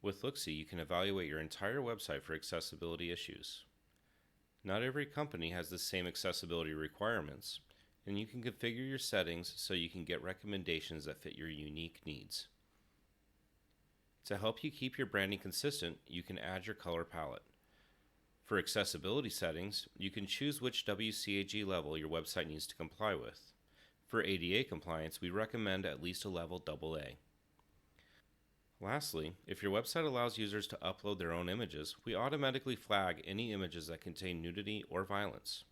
With Looksee, you can evaluate your entire website for accessibility issues. Not every company has the same accessibility requirements, and you can configure your settings so you can get recommendations that fit your unique needs. To help you keep your branding consistent, you can add your color palette. For accessibility settings, you can choose which WCAG level your website needs to comply with. For ADA compliance, we recommend at least a level AA. Lastly, if your website allows users to upload their own images, we automatically flag any images that contain nudity or violence.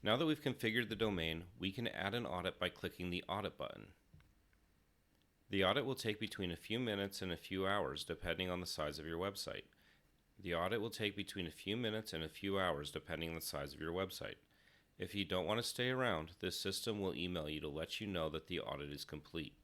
Now that we've configured the domain, we can add an audit by clicking the Audit button. The audit will take between a few minutes and a few hours depending on the size of your website. The audit will take between a few minutes and a few hours depending on the size of your website. If you don't want to stay around, this system will email you to let you know that the audit is complete.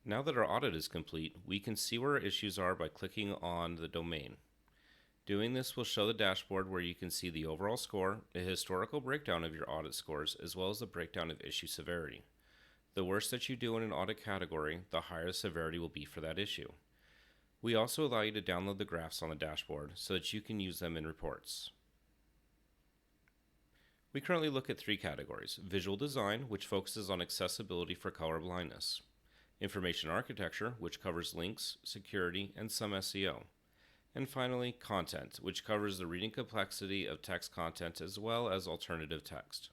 Now that our audit is complete, we can see where our issues are by clicking on the domain. Doing this will show the dashboard where you can see the overall score, a historical breakdown of your audit scores, as well as the breakdown of issue severity. The worse that you do in an audit category, the higher the severity will be for that issue. We also allow you to download the graphs on the dashboard so that you can use them in reports. We currently look at 3 categories: visual design, which focuses on accessibility for color blindness; information architecture, which covers links, security, and some SEO; and finally, content, which covers the reading complexity of text content as well as alternative text.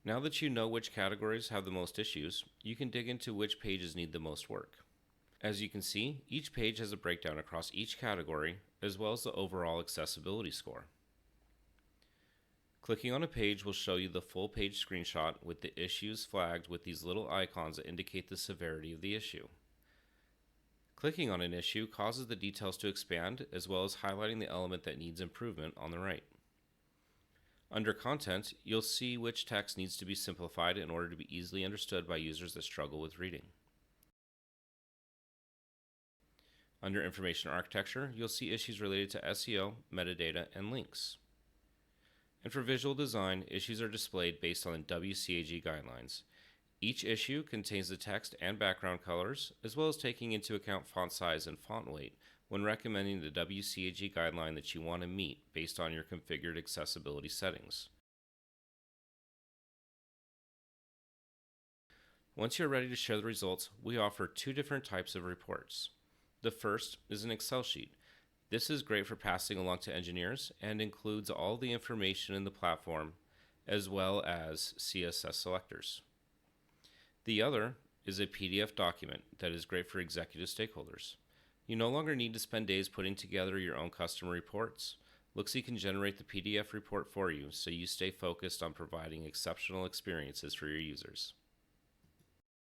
Now that you know which categories have the most issues, you can dig into which pages need the most work. As you can see, each page has a breakdown across each category, as well as the overall accessibility score. Clicking on a page will show you the full page screenshot with the issues flagged with these little icons that indicate the severity of the issue. Clicking on an issue causes the details to expand, as well as highlighting the element that needs improvement on the right. Under Content, you'll see which text needs to be simplified in order to be easily understood by users that struggle with reading. Under Information Architecture, you'll see issues related to SEO, metadata, and links. And for visual design, issues are displayed based on the WCAG guidelines. Each issue contains the text and background colors, as well as taking into account font size and font weight when recommending the WCAG guideline that you want to meet based on your configured accessibility settings. Once you're ready to share the results, we offer 2 different types of reports. The first is an Excel sheet. This is great for passing along to engineers and includes all the information in the platform as well as CSS selectors. The other is a PDF document that is great for executive stakeholders. You no longer need to spend days putting together your own custom reports. Looksee can generate the PDF report for you so you stay focused on providing exceptional experiences for your users.